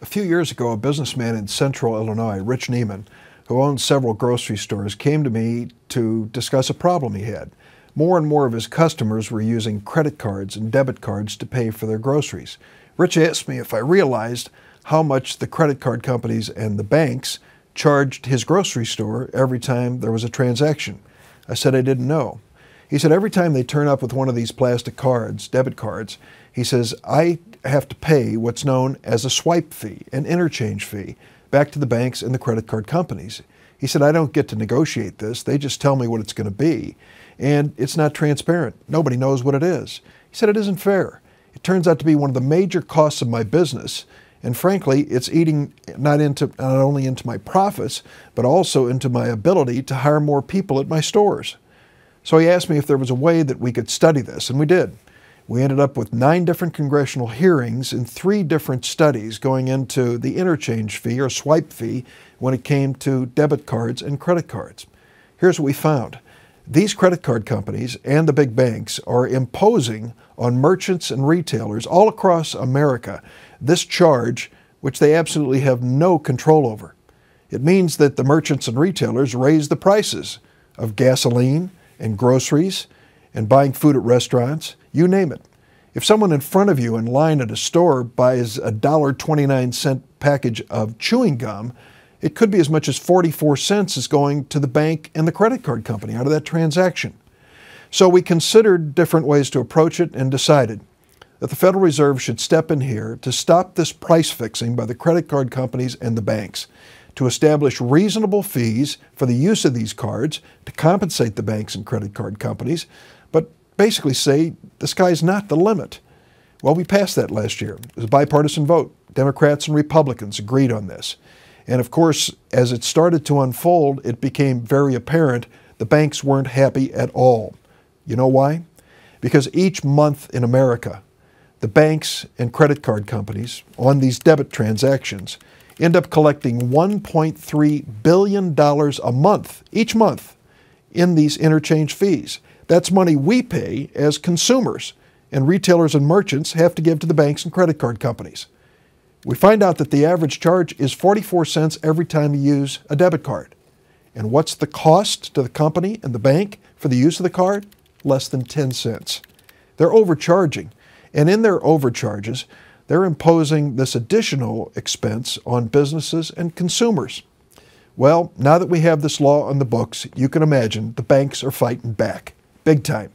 A few years ago, a businessman in central Illinois, Rich Neiman, who owns several grocery stores, came to me to discuss a problem he had. More and more of his customers were using credit cards and debit cards to pay for their groceries. Rich asked me if I realized how much the credit card companies and the banks charged his grocery store every time there was a transaction. I said I didn't know. He said every time they turn up with one of these plastic cards, debit cards, he says, I have to pay what's known as a swipe fee, an interchange fee, back to the banks and the credit card companies. He said, I don't get to negotiate this. They just tell me what it's going to be. And it's not transparent. Nobody knows what it is. He said, it isn't fair. It turns out to be one of the major costs of my business. And frankly, it's eating not only into my profits, but also into my ability to hire more people at my stores. So he asked me if there was a way that we could study this, and we did. We ended up with 9 different congressional hearings and 3 different studies going into the interchange fee or swipe fee when it came to debit cards and credit cards. Here's what we found. These credit card companies and the big banks are imposing on merchants and retailers all across America this charge which they absolutely have no control over. It means that the merchants and retailers raise the prices of gasoline and groceries and buying food at restaurants, you name it. If someone in front of you in line at a store buys a $1.29 package of chewing gum, it could be as much as 44 cents is going to the bank and the credit card company out of that transaction. So we considered different ways to approach it and decided that the Federal Reserve should step in here to stop this price fixing by the credit card companies and the banks, to establish reasonable fees for the use of these cards to compensate the banks and credit card companies, but basically say the sky's not the limit. Well, we passed that last year. It was a bipartisan vote. Democrats and Republicans agreed on this. And of course, as it started to unfold, it became very apparent the banks weren't happy at all. You know why? Because each month in America, the banks and credit card companies on these debit transactions end up collecting $1.3 billion a month, each month, in these interchange fees. That's money we pay as consumers, and retailers and merchants have to give to the banks and credit card companies. We find out that the average charge is 44 cents every time you use a debit card. And what's the cost to the company and the bank for the use of the card? Less than 10 cents. They're overcharging, and in their overcharges, they're imposing this additional expense on businesses and consumers. Well, now that we have this law on the books, you can imagine the banks are fighting back, big time.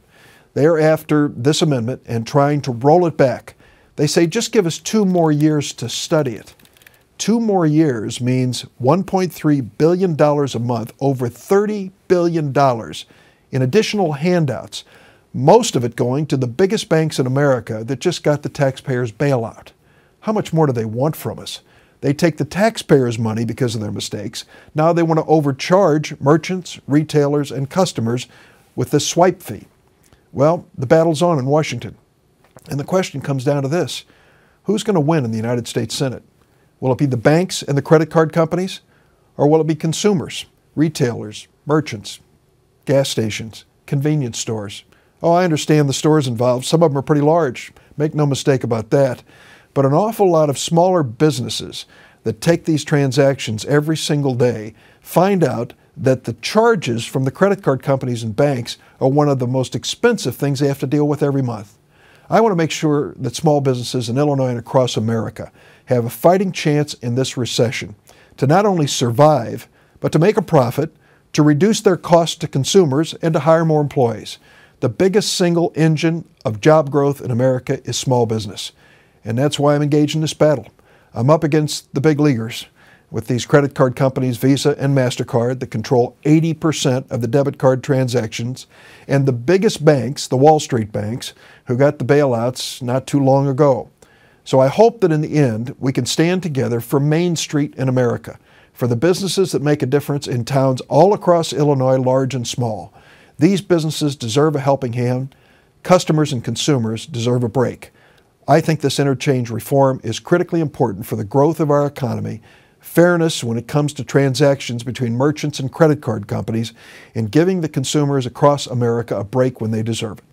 They are after this amendment and trying to roll it back. They say, just give us 2 more years to study it. 2 more years means $1.3 billion a month, over $30 billion in additional handouts, most of it going to the biggest banks in America that just got the taxpayers' bailout. How much more do they want from us? They take the taxpayers' money because of their mistakes. Now they want to overcharge merchants, retailers, and customers with this swipe fee. Well, the battle's on in Washington. And the question comes down to this. Who's going to win in the United States Senate? Will it be the banks and the credit card companies? Or will it be consumers, retailers, merchants, gas stations, convenience stores? Oh, I understand the stores involved. Some of them are pretty large. Make no mistake about that. But an awful lot of smaller businesses that take these transactions every single day find out that the charges from the credit card companies and banks are one of the most expensive things they have to deal with every month. I want to make sure that small businesses in Illinois and across America have a fighting chance in this recession to not only survive, but to make a profit, to reduce their costs to consumers, and to hire more employees. The biggest single engine of job growth in America is small business. And that's why I'm engaged in this battle. I'm up against the big leaguers with these credit card companies, Visa and MasterCard, that control 80% of the debit card transactions, and the biggest banks, the Wall Street banks, who got the bailouts not too long ago. So I hope that in the end, we can stand together for Main Street in America, for the businesses that make a difference in towns all across Illinois, large and small. These businesses deserve a helping hand. Customers and consumers deserve a break. I think this interchange reform is critically important for the growth of our economy, fairness when it comes to transactions between merchants and credit card companies, and giving the consumers across America a break when they deserve it.